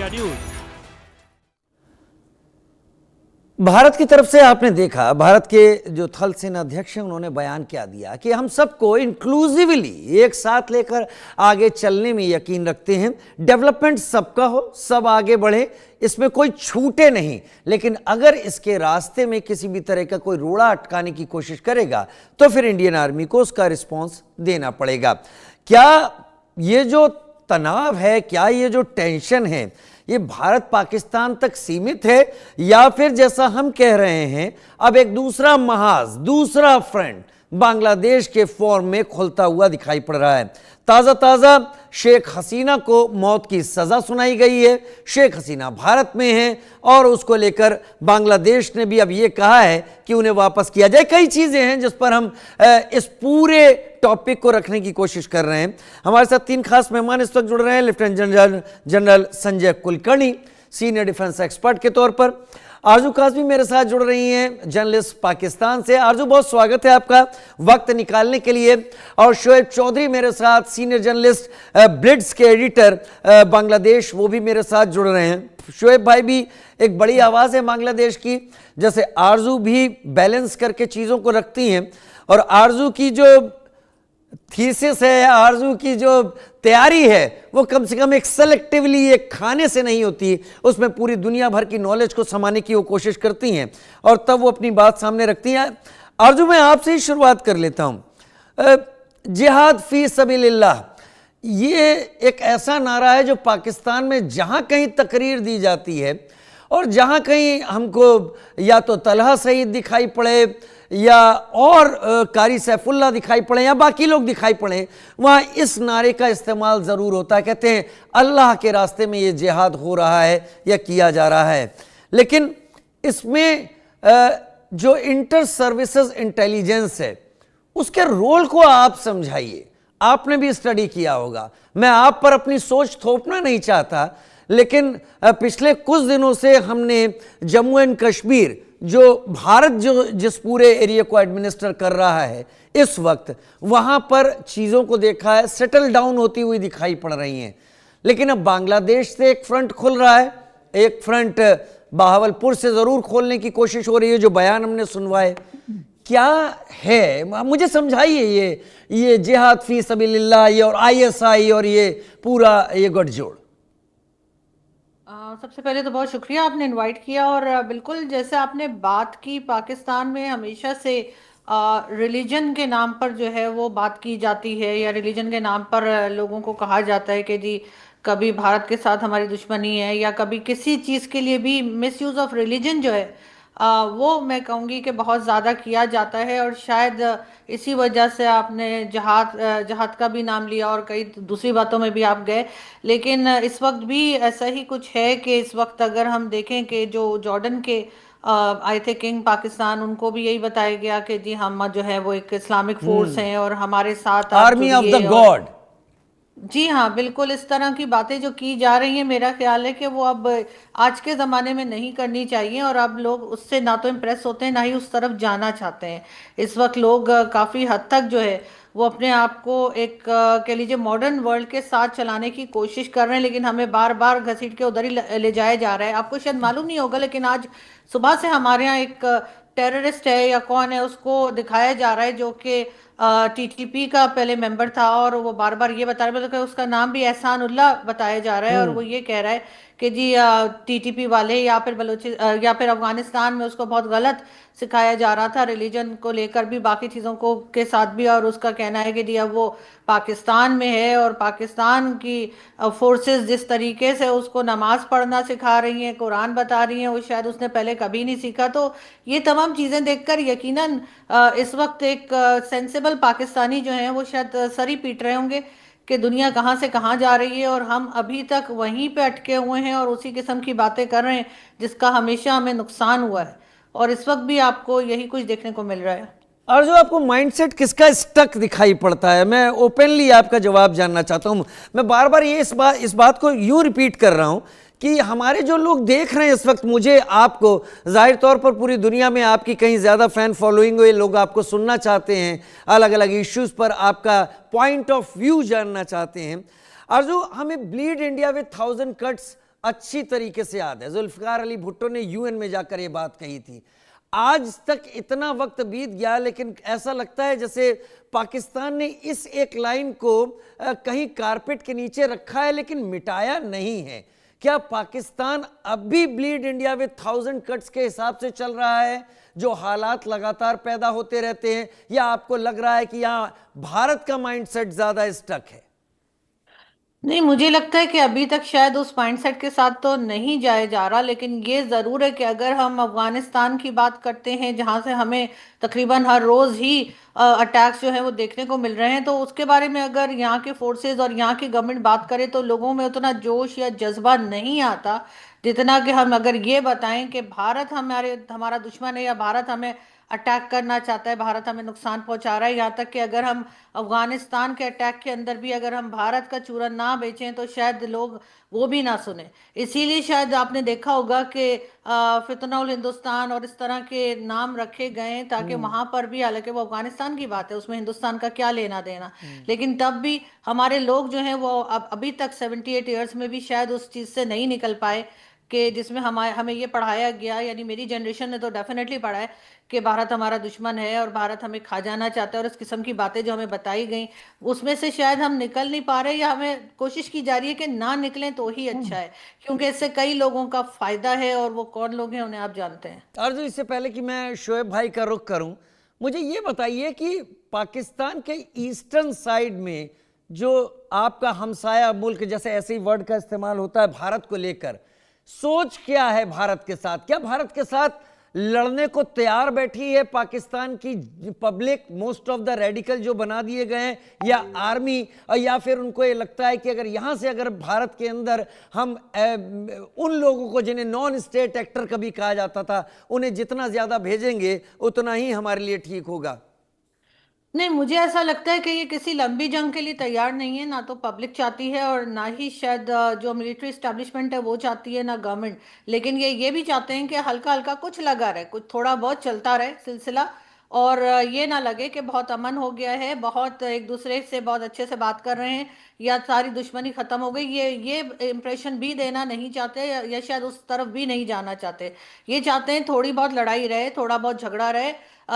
India news. Bharat की तरफ से आपने देखा, भारत के जो थल सेना अध्यक्ष हैं उन्होंने बयान क्या दिया कि हम सबको इंक्लूसिवली एक साथ लेकर आगे चलने में यकीन रखते हैं। डेवलपमेंट सबका हो, सब आगे बढ़े, इसमें कोई छूटे नहीं, लेकिन अगर इसके रास्ते में किसी भी तरह का कोई रोड़ा अटकाने की कोशिश करेगा तो फिर इंडियन आर्मी को उसका रिस्पॉन्स देना पड़ेगा। क्या ये जो तनाव है, क्या ये जो टेंशन है, ये भारत पाकिस्तान तक सीमित है या फिर जैसा हम कह रहे हैं अब एक दूसरा महाज, दूसरा फ्रंट बांग्लादेश के फॉर्म में खुलता हुआ दिखाई पड़ रहा है? ताजा शेख हसीना को मौत की सजा सुनाई गई है। शेख हसीना भारत में हैं और उसको लेकर बांग्लादेश ने भी अब ये कहा है कि उन्हें वापस किया जाए। कई चीजें हैं जिस पर हम इस पूरे टॉपिक को रखने की कोशिश कर रहे हैं। हमारे साथ तीन खास मेहमान इस वक्त जुड़ रहे हैं। Lieutenant general Sanjay Kulkarni, senior defence expert के तौर पर। आरजू काज़मी मेरे साथ जुड़ रही हैं, जर्नलिस्ट पाकिस्तान से। आरजू, बहुत स्वागत है आपका वक्त निकालने के लिए। और शोएब चौधरी मेरे साथ, सीनियर जर्नलिस्ट, ब्लिट्स के एडिटर बांग्लादेश, वो भी मेरे साथ जुड़ रहे हैं। शोएब भाई भी एक बड़ी आवाज़ है बांग्लादेश की, जैसे आरजू भी बैलेंस करके चीज़ों को रखती हैं। और आरजू की जो थीसिस है, आरजू की जो तैयारी है, वो कम से कम एक सेलेक्टिवली एक खाने से नहीं होती, उसमें पूरी दुनिया भर की नॉलेज को समाने की वो कोशिश करती हैं और तब वो अपनी बात सामने रखती हैं। आरजू, मैं आपसे ही शुरुआत कर लेता हूं। जिहाद फी सबीलिल्लाह, ये एक ऐसा नारा है जो पाकिस्तान में जहां कहीं तकरीर दी जाती है और जहां कहीं हमको या तो तलहा सईद दिखाई पड़े या और कारी सैफुल्ला दिखाई पड़े या बाकी लोग दिखाई पड़े, वहाँ इस नारे का इस्तेमाल ज़रूर होता है। कहते हैं अल्लाह के रास्ते में ये जिहाद हो रहा है या किया जा रहा है। लेकिन इसमें जो इंटर सर्विसेज इंटेलिजेंस है, उसके रोल को आप समझाइए। आपने भी स्टडी किया होगा, मैं आप पर अपनी सोच थोपना नहीं चाहता, लेकिन पिछले कुछ दिनों से हमने जम्मू एंड कश्मीर, जो भारत जो जिस पूरे एरिया को एडमिनिस्टर कर रहा है इस वक्त, वहां पर चीज़ों को देखा है सेटल डाउन होती हुई दिखाई पड़ रही हैं। लेकिन अब बांग्लादेश से एक फ्रंट खुल रहा है, एक फ्रंट बहावलपुर से ज़रूर खोलने की कोशिश हो रही है, जो बयान हमने सुनवाए। क्या है, मुझे समझाइए ये जिहाद फी सबीलिल्लाह, ये और ISI और ये पूरा ये गठजोड़। सबसे पहले तो बहुत शुक्रिया, आपने इनवाइट किया। और बिल्कुल जैसे आपने बात की, पाकिस्तान में हमेशा से रिलीजन के नाम पर जो है वो बात की जाती है, या रिलीजन के नाम पर लोगों को कहा जाता है कि जी कभी भारत के साथ हमारी दुश्मनी है, या कभी किसी चीज़ के लिए भी मिसयूज़ ऑफ रिलीजन जो है वो मैं कहूँगी कि बहुत ज़्यादा किया जाता है। और शायद इसी वजह से आपने जहाद का भी नाम लिया और कई दूसरी बातों में भी आप गए। लेकिन इस वक्त भी ऐसा ही कुछ है कि इस वक्त अगर हम देखें कि जो जॉर्डन के आई थे किंग पाकिस्तान, उनको भी यही बताया गया कि जी हम जो है वो एक इस्लामिक फोर्स हैं और हमारे साथ आर्मी ऑफ द गॉड। जी हाँ, बिल्कुल इस तरह की बातें जो की जा रही हैं, मेरा ख्याल है कि वो अब आज के ज़माने में नहीं करनी चाहिए। और अब लोग उससे ना तो इम्प्रेस होते हैं, ना ही उस तरफ जाना चाहते हैं। इस वक्त लोग काफ़ी हद तक जो है वो अपने आप को एक कह लीजिए मॉडर्न वर्ल्ड के साथ चलाने की कोशिश कर रहे हैं, लेकिन हमें बार बार घसीट के उधर ही ले जाया जा रहा है। आपको शायद मालूम नहीं होगा, लेकिन आज सुबह से हमारे यहाँ एक टेररिस्ट है या कौन है उसको दिखाया जा रहा है, जो कि TTP का पहले मेंबर था, और वो बार बार ये बता रहे, मतलब उसका नाम भी एहसानुल्लाह बताया जा रहा है। और वो ये कह रहा है कि जी TTP वाले या फिर अफगानिस्तान में उसको बहुत गलत सिखाया जा रहा था, रिलीजन को लेकर भी, बाकी चीज़ों को के साथ भी। और उसका कहना है कि जी अब वो पाकिस्तान में है और पाकिस्तान की फोर्सेस जिस तरीके से उसको नमाज पढ़ना सिखा रही हैं, कुरान बता रही हैं, वो शायद उसने पहले कभी नहीं सीखा। तो ये तमाम चीज़ें देखकर यकीनन इस वक्त एक सेंसिबल पाकिस्तानी जो हैं वो शायद सर ही पीट रहे होंगे कि दुनिया कहाँ से कहाँ जा रही है, और हम अभी तक वहीं पे अटके हुए हैं और उसी किस्म की बातें कर रहे हैं जिसका हमेशा हमें नुकसान हुआ है। और इस वक्त भी आपको यही कुछ देखने को मिल रहा है। और जो आपको माइंडसेट किसका स्टक दिखाई पड़ता है, मैं ओपनली आपका जवाब जानना चाहता हूं। मैं बार बार ये इस बात को यूं रिपीट कर रहा हूं कि हमारे जो लोग देख रहे हैं इस वक्त, मुझे आपको जाहिर तौर पर पूरी दुनिया में आपकी कहीं ज़्यादा फ़ैन फॉलोइंग हुए, लोग आपको सुनना चाहते हैं, अलग अलग इश्यूज़ पर आपका पॉइंट ऑफ व्यू जानना चाहते हैं। आरजू, हमें ब्लीड इंडिया विद 1000 कट्स अच्छी तरीके से याद है। जुल्फिकार अली भुट्टो ने यूएन में जाकर ये बात कही थी। आज तक इतना वक्त बीत गया, लेकिन ऐसा लगता है जैसे पाकिस्तान ने इस एक लाइन को कहीं कारपेट के नीचे रखा है लेकिन मिटाया नहीं है। क्या पाकिस्तान अब भी ब्लीड इंडिया विद 1000 कट्स के हिसाब से चल रहा है, जो हालात लगातार पैदा होते रहते हैं, या आपको लग रहा है कि यहां भारत का माइंडसेट ज्यादा स्टक है? नहीं, मुझे लगता है कि अभी तक शायद उस माइंडसेट के साथ तो नहीं जाया जा रहा, लेकिन ये ज़रूर है कि अगर हम अफगानिस्तान की बात करते हैं जहां से हमें तकरीबन हर रोज़ ही अटैक्स जो है वो देखने को मिल रहे हैं, तो उसके बारे में अगर यहाँ के फोर्सेस और यहाँ की गवर्नमेंट बात करे तो लोगों में उतना जोश या जज्बा नहीं आता जितना कि हम अगर ये बताएं कि भारत हमारा दुश्मन है या भारत हमें अटैक करना चाहता है, भारत हमें नुकसान पहुंचा रहा है। यहाँ तक कि अगर हम अफगानिस्तान के अटैक के अंदर भी अगर हम भारत का चूरन ना बेचें तो शायद लोग वो भी ना सुने। इसीलिए शायद आपने देखा होगा कि फितनउल हिंदुस्तान और इस तरह के नाम रखे गए हैं, ताकि वहां पर भी, हालांकि वो अफगानिस्तान की बात है, उसमें हिंदुस्तान का क्या लेना देना, लेकिन तब भी हमारे लोग जो हैं वो अब अभी तक 78 ईयर्स में भी शायद उस चीज़ से नहीं निकल पाए कि जिसमें हमें ये पढ़ाया गया, यानी मेरी जनरेशन ने तो डेफिनेटली पढ़ा है कि भारत हमारा दुश्मन है और भारत हमें खा जाना चाहता है, और इस किस्म की बातें जो हमें बताई गई उसमें से शायद हम निकल नहीं पा रहे, या हमें कोशिश की जा रही है कि ना निकलें तो ही अच्छा है, क्योंकि इससे कई लोगों का फायदा है, और वो कौन लोग हैं उन्हें आप जानते हैं। अर्जुन, इससे पहले कि मैं शोएब भाई का रुख करूं, मुझे ये बताइए कि पाकिस्तान के ईस्टर्न साइड में जो आपका हमसाया मुल्क, जैसे ऐसे ही वर्ड का इस्तेमाल होता है भारत को लेकर, सोच क्या है भारत के साथ? क्या भारत के साथ लड़ने को तैयार बैठी है पाकिस्तान की public, most of the radical जो बना दिए गए हैं, या आर्मी, या फिर उनको ये लगता है कि अगर यहां से अगर भारत के अंदर हम उन लोगों को जिन्हें नॉन स्टेट एक्टर कभी कहा जाता था, उन्हें जितना ज्यादा भेजेंगे उतना ही हमारे लिए ठीक होगा? नहीं, मुझे ऐसा लगता है कि ये किसी लंबी जंग के लिए तैयार नहीं है, ना तो पब्लिक चाहती है और ना ही शायद जो मिलिट्री इस्टेब्लिशमेंट है वो चाहती है, ना गवर्नमेंट। लेकिन ये भी चाहते हैं कि हल्का हल्का कुछ लगा रहे, कुछ थोड़ा बहुत चलता रहे सिलसिला, और ये ना लगे कि बहुत अमन हो गया है, बहुत एक दूसरे से बहुत अच्छे से बात कर रहे हैं, या सारी दुश्मनी खत्म हो गई। ये इम्प्रेशन भी देना नहीं चाहते, या शायद उस तरफ भी नहीं जाना चाहते। ये चाहते हैं थोड़ी बहुत लड़ाई रहे, थोड़ा बहुत झगड़ा रहे,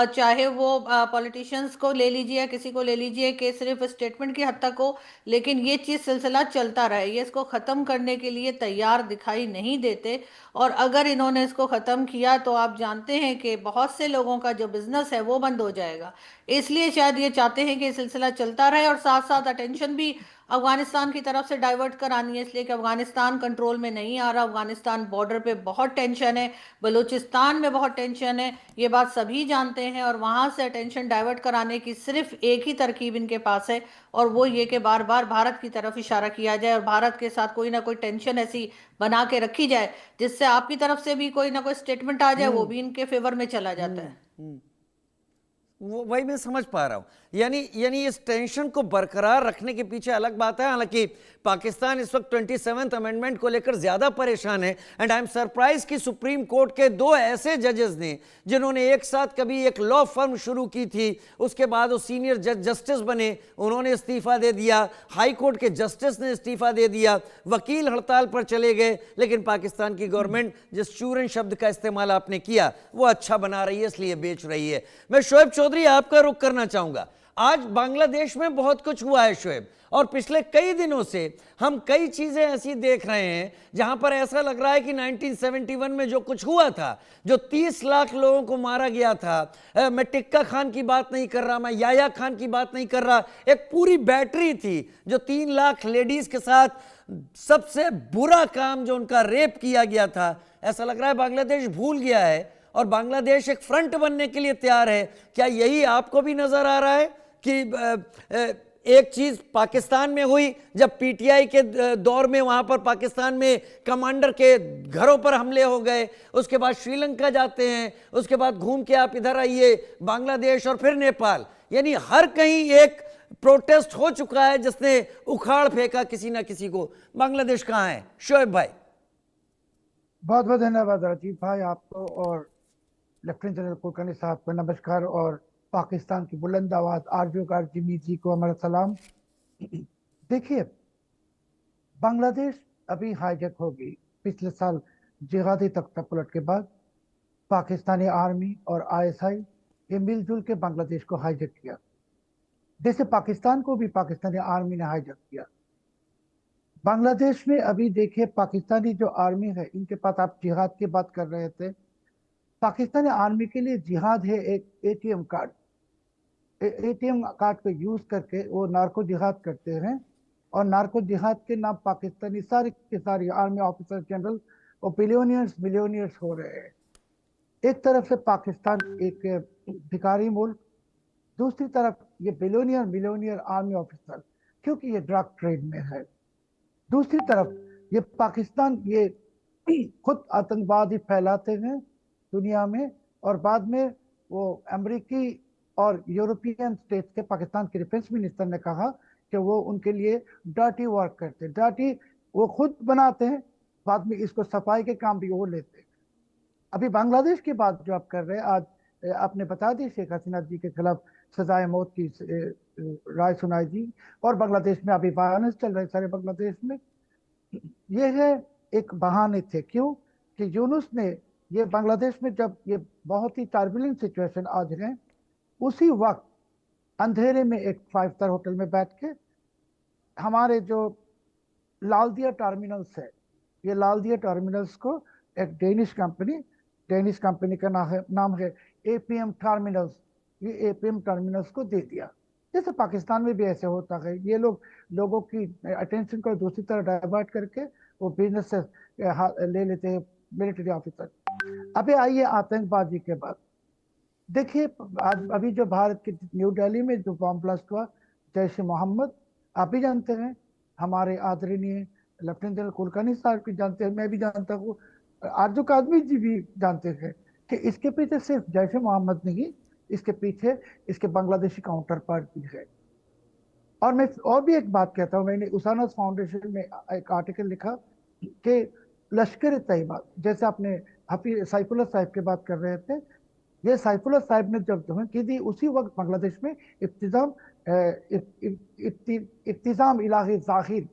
चाहे वो पॉलिटिशियंस को ले लीजिए या किसी को ले लीजिए कि सिर्फ स्टेटमेंट की हद तक हो, लेकिन ये चीज़ सिलसिला चलता रहे। ये इसको ख़त्म करने के लिए तैयार दिखाई नहीं देते, और अगर इन्होंने इसको ख़त्म किया तो आप जानते हैं कि बहुत से लोगों का जो बिजनेस है वो बंद हो जाएगा। इसलिए शायद ये चाहते हैं कि ये सिलसिला चलता रहे, और साथ साथ अटेंशन भी अफगानिस्तान की तरफ से डाइवर्ट करानी है, इसलिए कि अफगानिस्तान कंट्रोल में नहीं आ रहा। अफगानिस्तान बॉर्डर पे बहुत टेंशन है, बलूचिस्तान में बहुत टेंशन है, ये बात सभी जानते हैं, और वहां से अटेंशन डाइवर्ट कराने की सिर्फ एक ही तरकीब इनके पास है, और वो ये कि बार बार भारत की तरफ इशारा किया जाए और भारत के साथ कोई ना कोई टेंशन ऐसी बना के रखी जाए जिससे आपकी तरफ से भी कोई ना कोई स्टेटमेंट आ जाए, वो भी इनके फेवर में चला जाता है। वो वही मैं समझ पा रहा हूं। यानी यानी इस टेंशन को बरकरार रखने के पीछे अलग बात है। हालांकि पाकिस्तान इस वक्त 27th अमेंडमेंट को लेकर ज्यादा परेशान है, एंड आई एम सरप्राइज कि सुप्रीम कोर्ट के दो ऐसे जजेस ने जिन्होंने एक साथ कभी एक लॉ फर्म शुरू की थी, उसके बाद वो सीनियर जस्टिस बने, उन्होंने इस्तीफा दे दिया, हाई कोर्ट के जस्टिस ने इस्तीफा दे दिया, वकील हड़ताल पर चले गए, लेकिन पाकिस्तान की गवर्नमेंट जिस चूरन शब्द का इस्तेमाल आपने किया वो अच्छा बना रही है, इसलिए बेच रही है। मैं शोएब चौधरी आपका रुख करना चाहूंगा। आज बांग्लादेश में बहुत कुछ हुआ है शोएब, और पिछले कई दिनों से हम कई चीजें ऐसी देख रहे हैं जहां पर ऐसा लग रहा है कि 1971 में जो कुछ हुआ था, जो 30 लाख लोगों को मारा गया था, मैं टिक्का खान की बात नहीं कर रहा, मैं याया खान की बात नहीं कर रहा, एक पूरी बैटरी थी जो 3 लाख लेडीज के साथ सबसे बुरा काम जो उनका रेप किया गया था, ऐसा लग रहा है बांग्लादेश भूल गया है और बांग्लादेश एक फ्रंट बनने के लिए तैयार है। क्या यही आपको भी नजर आ रहा है कि एक चीज पाकिस्तान में हुई जब पीटीआई के दौर में वहां पर पाकिस्तान में कमांडर के घरों पर हमले हो गए, उसके बाद श्रीलंका जाते हैं, उसके बाद घूम के आप इधर आइए बांग्लादेश और फिर नेपाल, यानी हर कहीं एक प्रोटेस्ट हो चुका है जिसने उखाड़ फेंका किसी ना किसी को। बांग्लादेश कहां है शोएब भाई? बहुत बहुत धन्यवाद राजीव भाई आपको, और लेफ्टिनेंट जनरल कुलकर्णी साहब को नमस्कार, और पाकिस्तान की बुलंद आवाज आरजू जिमी जी को हमारा सलाम। देखिए, बांग्लादेश अभी हाईजैक होगी, पिछले साल जिहादी तख्ता पलट के बाद पाकिस्तानी आर्मी और आईएसआई ये मिलजुल के बांग्लादेश को हाईजैक किया। जैसे पाकिस्तान को भी पाकिस्तानी आर्मी ने हाईजैक किया। बांग्लादेश में अभी देखिए पाकिस्तानी जो आर्मी है, इनके पास, आप जिहाद की बात कर रहे थे, पाकिस्तानी आर्मी के लिए जिहाद है एक एटीएम कार्ड। एटीएम कार्ड को यूज करके वो नार्को जिहाद करते हैं, और नार्को जिहाद के नाम पाकिस्तानी सारी के सारी आर्मी ऑफिसर जनरल और बिलियनियर्स मिलियनियर्स हो रहे हैं। एक तरफ से पाकिस्तान एक भिखारी मुल्क, दूसरी तरफ ये बिलियनियर मिलियनियर आर्मी ऑफिसर, क्योंकि ये ड्रग ट्रेड में है। दूसरी तरफ ये पाकिस्तान ये खुद आतंकवादी फैलाते हैं दुनिया में, और बाद में वो अमेरिकी और यूरोपियन स्टेट्स के, पाकिस्तान के डिफेंस मिनिस्टर ने कहा कि वो उनके लिए डर्टी वर्क करते, डर्टी वो खुद बनाते हैं, बाद में इसको सफाई के काम भी वो लेते हैं। अभी बांग्लादेश की बात जो आप कर रहे हैं, आज आपने बता दी शेख हसीना जी के खिलाफ सजाए मौत की राय सुनाई दी, और बांग्लादेश में अभी वायलेंस चल रहे सारे बांग्लादेश में। ये है एक बहाने थे, क्यों कि यूनुस ने ये बांग्लादेश में जब ये बहुत ही टर्बुलेंट सिचुएशन आज है, उसी वक्त अंधेरे में एक 5 स्टार होटल में बैठ के हमारे जो लालदिया टर्मिनल्स है, ये लालदिया टर्मिनल्स को एक डेनिश कंपनी का नाम है एपीएम टर्मिनल्स, ये एपीएम टर्मिनल्स को दे दिया। जैसे पाकिस्तान में भी ऐसे होता है, ये लोग लोगों की अटेंशन को दूसरी तरफ डाइवर्ट करके वो बिजनेस से ले लेते हैं मिलिट्री ऑफिसर। अभी आइए आतंकबाजी के बाद देखिए, अभी जो भारत के न्यू दिल्ली में जो बॉम्ब ब्लास्ट हुआ, जैश ए मोहम्मद, आप भी जानते हैं, हमारे आदरणीय लेफ्टिनेंट जनरल कुलकर्णी साहब भी जानते हैं, मैं भी जानता हूँ, आरजू कादमी जी भी जानते हैं कि इसके पीछे सिर्फ जैश ए मोहम्मद नहीं, इसके पीछे इसके बांग्लादेशी काउंटर पार्ट भी है। और मैं और भी एक बात कहता हूँ, मैंने उसाना फाउंडेशन में एक आर्टिकल लिखा कि लश्कर तैयबा, जैसे आपने हाफिज सैफुल्लाह साहब की बात कर रहे थे, ये सैफुल्लाह साहब ने जब धुन की थी, उसी वक्त बांग्लादेश में इब्तिसाम इलाही जाहिर,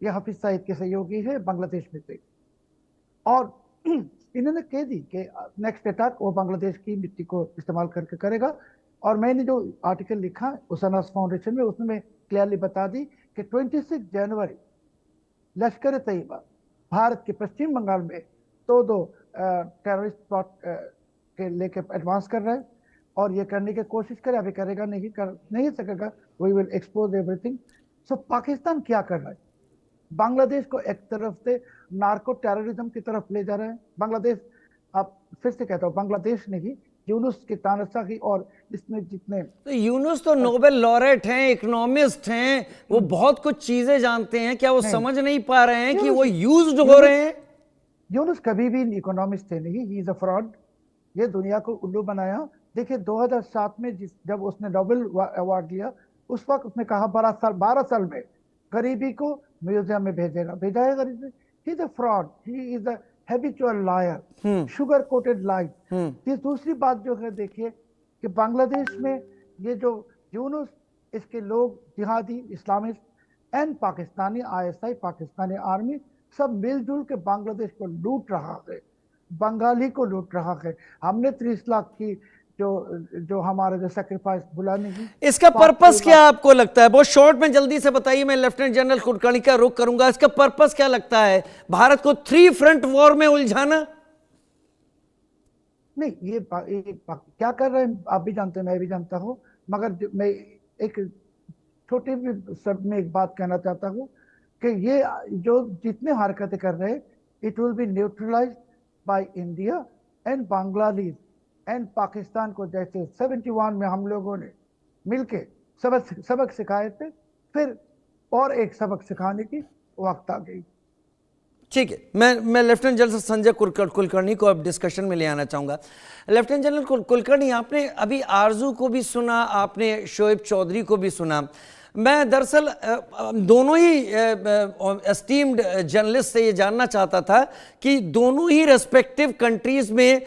ये हाफिज साहब के सहयोगी है बांग्लादेश में से, और इन्होंने कह दी कि नेक्स्ट अटैक वो बांग्लादेश की मिट्टी को इस्तेमाल करके करेगा। और मैंने जो आर्टिकल लिखा उसाना फाउंडेशन में, उसमें मैं क्लियरली बता दी कि 26 जनवरी लश्कर तैयबा भारत के पश्चिम बंगाल में दो टेररिस्ट प्लॉट के लेके एडवांस कर रहा है, और ये करने की कोशिश करे, अभी करेगा नहीं, कर नहीं सकेगा, वी विल एक्सपोज एवरीथिंग। सो पाकिस्तान क्या कर रहा है, बांग्लादेश को एक तरफ से नार्को टेररिज्म की तरफ ले जा रहा है। बांग्लादेश, आप फिर से कहता हूँ, बांग्लादेश नहीं, यूनुस की तानाशाही, और इसमें जितने, तो यूनुस तो नोबेल लॉरेट हैं, इकोनॉमिस्ट हैं, वो बहुत कुछ चीजें जानते हैं, क्या वो समझ नहीं पा रहे हैं कि वो यूज्ड हो रहे हैं? यूनुस कभी भी इकोनॉमिस्ट थे नहीं, ही इज अ फ्रॉड। ये दुनिया को उल्लू बनाया। देखिए 2007 में जब उसने नोबेल अवार्ड लिया, उस वक्त उसने कहा 12 साल में गरीबी को म्यूजियम में भेजा है गरीबी। He is a fraud, he is a habitual liar, sugar coated life. ये दूसरी बात जो है, देखिए कि बांग्लादेश में ये जो यूनुस, इसके लोग जिहादी Islamist and Pakistani ISI, Pakistani army, सब मिलजुल के बांग्लादेश को लूट रहा है, बंगाली को लूट रहा है। हमने 30 लाख की जो हमारे जो सेक्रीफाइस बुलाने की, इसका पर्पस क्या आपको लगता है? बहुत शॉर्ट में जल्दी से बताइए, मैं लेफ्टिनेंट जनरल कुलकर्णी का रुख करूंगा। इसका पर्पस क्या लगता है? भारत को 3 फ्रंट वॉर में उलझाना? नहीं, ये क्या कर रहे हैं आप भी जानते हैं, मैं भी जानता हूँ, मगर मैं एक छोटे भी शब्द में एक बात कहना चाहता हूँ कि ये जो जितने हरकतें कर रहे हैं, it will be neutralised by India and Bangladesh and Pakistan को। जैसे 71 में हम लोगों ने मिलके सबक सिखाए थे, फिर और एक सबक सिखाने की वक्त आ गई। ठीक है, मैं लेफ्टिनेंट जनरल संजय कुलकर्णी को अब डिस्कशन में ले आना चाहूँगा। लेफ्टिनेंट जनरल कुलकर्णी, आपने अभी आरजू को भी सुना, आपने शोएब चौधरी को भी सुना। मैं दरअसल दोनों ही एस्टीम्ड जर्नलिस्ट से ये जानना चाहता था कि दोनों ही रेस्पेक्टिव कंट्रीज में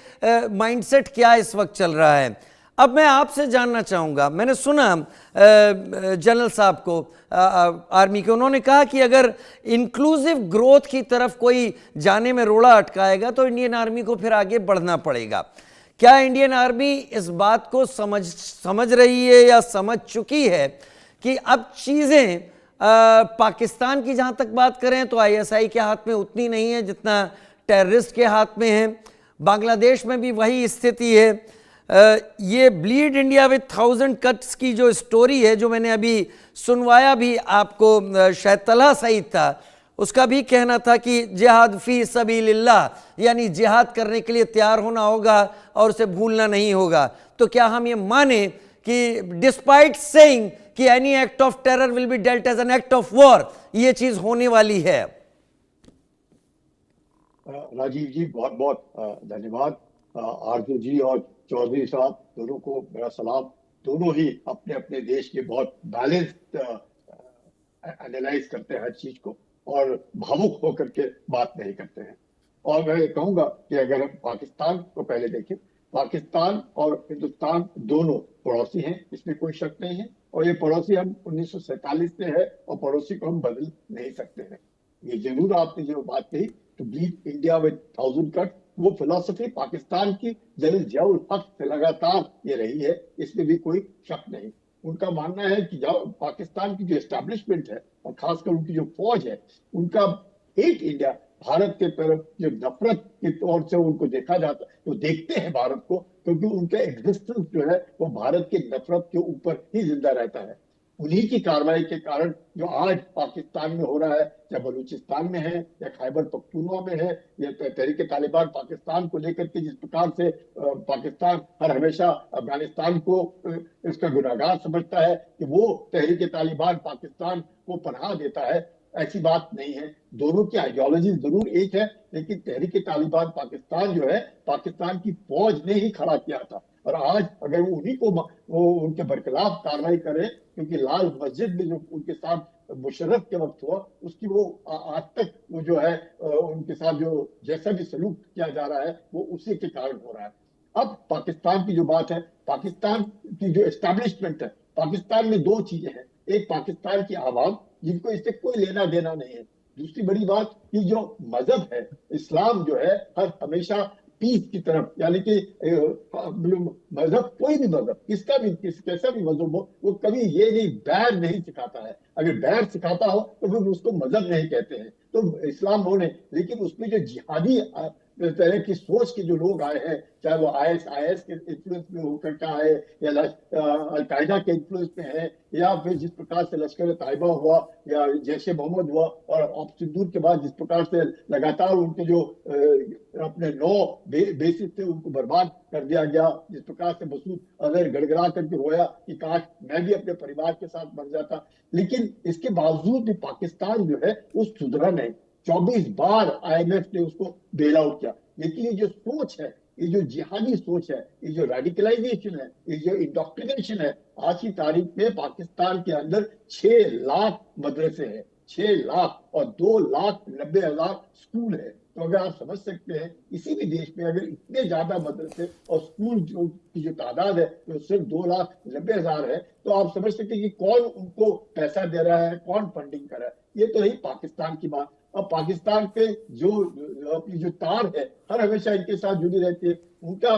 माइंडसेट क्या इस वक्त चल रहा है। अब मैं आपसे जानना चाहूँगा, मैंने सुना जनरल साहब को आर्मी के, उन्होंने कहा कि अगर इंक्लूसिव ग्रोथ की तरफ कोई जाने में रोड़ा अटकाएगा तो इंडियन आर्मी को फिर आगे बढ़ना पड़ेगा। क्या इंडियन आर्मी इस बात को समझ रही है या समझ चुकी है कि अब चीज़ें पाकिस्तान की जहाँ तक बात करें तो आईएसआई के हाथ में उतनी नहीं है जितना टेररिस्ट के हाथ में है, बांग्लादेश में भी वही स्थिति है। ये ब्लीड इंडिया विद 1000 कट्स की जो स्टोरी है, जो मैंने अभी सुनवाया भी आपको, शायद तलहा सईद था, उसका भी कहना था कि जिहाद फी सबीलिल्लाह, यानी जिहाद करने के लिए तैयार होना होगा और उसे भूलना नहीं होगा। तो क्या हम ये माने कि डिस्पाइट सेइंग कि any act of terror will be dealt as an act of war, ये चीज होने वाली है? राजीव जी बहुत बहुत धन्यवाद। आरजू जी और चौधरी साहब दोनों को मेरा सलाम। दोनों ही अपने अपने देश के बहुत बैलेंस्ड एनालाइज करते हैं हर चीज को और भावुक होकर के बात नहीं करते हैं। और मैं ये कहूंगा कि अगर हम पाकिस्तान को पहले देखें, पाकिस्तान और हिंदुस्तान दोनों पड़ोसी हैं, इसमें कोई शक नहीं है। और ये पड़ोसी हम 1947 से है और पड़ोसी को हम बदल नहीं सकते हैं। ये जरूर आपने जो बात कही to bleed India with 1000 cut, वो फिलॉसफी पाकिस्तान की जनरल जियाउल हक से लगातार ये रही है, इसमें भी कोई शक नहीं। उनका मानना है कि पाकिस्तान की जो एस्टैब्लिशमेंट है और खासकर उनकी जो फौज है, उनका हेट इंडिया, भारत के तरफ जो नफरत के तौर से उनको देखा जाता है, वो देखते हैं भारत को, क्योंकि उनका एग्जिस्टेंस जो है वो भारत के नफरत के ऊपर ही जिंदा रहता है। उन्हीं की कार्रवाई के कारण जो आज पाकिस्तान में हो रहा है, चाहे बलूचिस्तान में है या खैबर पख्तूनख्वा में है या तहरीक तालिबान पाकिस्तान को लेकर के जिस प्रकार से पाकिस्तान हर हमेशा अफगानिस्तान को इसका गुनाहगार समझता है कि वो तहरीक तालिबान पाकिस्तान को पनाह देता है, ऐसी बात नहीं है। दोनों की आइडियोलॉजी जरूर एक है, लेकिन तहरीक तालिबान पाकिस्तान जो है पाकिस्तान की फौज ने ही खड़ा किया था। और आज अगर वो उन्हीं को वो उनके बरखिलाफ कार्रवाई करे, क्योंकि लाल मस्जिद में जो उनके साथ मुशर्रफ के वक्त हुआ, उसकी वो आज तक वो जो है उनके साथ जो जैसा भी सलूक किया जा रहा है वो उसी के कारण हो रहा है। अब पाकिस्तान की जो बात है, पाकिस्तान की जो एस्टैब्लिशमेंट है, पाकिस्तान में दो चीजें हैं। एक पाकिस्तान की आवाम जिनको इससे कोई लेना देना नहीं है। दूसरी बड़ी बात कि जो मजहब है, इस्लाम जो है हर हमेशा पीस की तरफ, यानी कि मजहब, कोई भी मजहब, कैसा भी मजहब हो, वो कभी ये नहीं बैर नहीं सिखाता है। अगर बैर सिखाता हो तो फिर उसको मजहब नहीं कहते हैं। तो इस्लाम होने, लेकिन उसमें जो जिहादी तरह की सोच के जो लोग आए हैं, चाहे वो आईएस के इन्फ्लुएंस में होकर के आए या अलकायदा के इन्फ्लुएंस में है, या फिर जिस प्रकार से लश्कर तैयबा हुआ या जैश ए मोहम्मद हुआ, और ऑपरेशन सिंदूर के बाद जिस प्रकार से लगातार उनके जो अपने 9 बेसिस थे उनको बर्बाद कर दिया गया, जिस प्रकार से मसूद अजहर गड़गड़ा करके रोया कि काश मैं भी अपने परिवार के साथ मर जाता। लेकिन इसके बावजूद भी पाकिस्तान जो है वो सुधरा नहीं। 24 बार आईएमएफ ने उसको बेल आउट किया। लेकिन ये जो सोच है, ये जो जिहादी सोच है, ये जो रेडिकलाइजेशन है, ये जो इंडोक्ट्रिनेशन है, आज की तारीख में पाकिस्तान के अंदर 6 लाख मदरसे हैं, 6 लाख, और 2,90,000 स्कूल है। तो अगर आप समझ सकते हैं, किसी भी देश में अगर इतने ज्यादा मदरसे और स्कूल की जो तादाद है तो सिर्फ 2,90,000 है, तो आप समझ सकते हैं कि कौन उनको पैसा दे रहा है, कौन फंडिंग कर रहा है। ये तो रही पाकिस्तान की बात। अब पाकिस्तान पे जो अपनी जो तार है हर हमेशा इनके साथ जुड़ी रहती है, उनका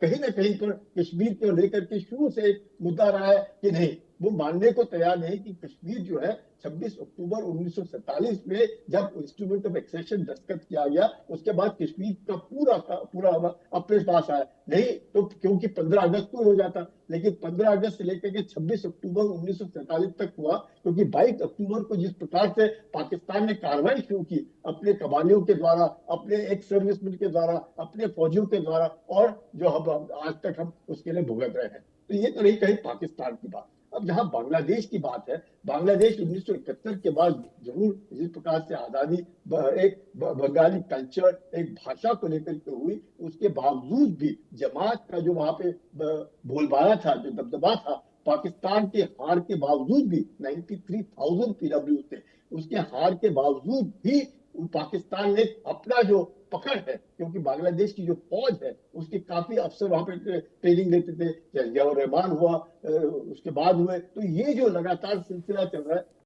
कहीं ना कहीं पर कश्मीर को लेकर के शुरू से एक मुद्दा रहा है कि नहीं, वो मानने को तैयार नहीं कि कश्मीर जो है 26 अक्टूबर 1947 में जब इंस्ट्रूमेंट ऑफ एक्सेशन दस्तखत किया गया, उसके बाद कश्मीर का पूरा अपने पास आया नहीं, तो क्योंकि 15 अगस्त को हो जाता। लेकिन 15 अगस्त से लेकर के 26 अक्टूबर 1947 तक हुआ, क्योंकि 22 अक्टूबर को जिस प्रकार से पाकिस्तान ने कार्रवाई शुरू की अपने कबालियों के द्वारा, अपने एक्स सर्विसमैन के द्वारा, अपने फौजियों के द्वारा, और जो हम आज तक हम उसके लिए भुगत रहे हैं। तो ये तो नहीं कही पाकिस्तान की बात। अब जहां बांग्लादेश की बात है, बांग्लादेश 1971 के बाद जरूर जिस प्रकार से आजादी एक बंगाली कल्चर, एक भाषा को लेकर के हुई, उसके बावजूद भी जमात का जो वहां पे बोलबाला था, जो दबदबा था, पाकिस्तान के हार के बावजूद भी 93,000 PW थे, उसके हार के बावजूद भी पाकिस्तान ने अपना जो पकड़ है, क्योंकि बांग्लादेश की जो फौज है उसके काफी अफसर वहां पे ट्रेनिंग लेते थे, जियाउर रहमान हुआ, उसके बाद हुए, तो ये जो लगातार सिलसिला चल रहा है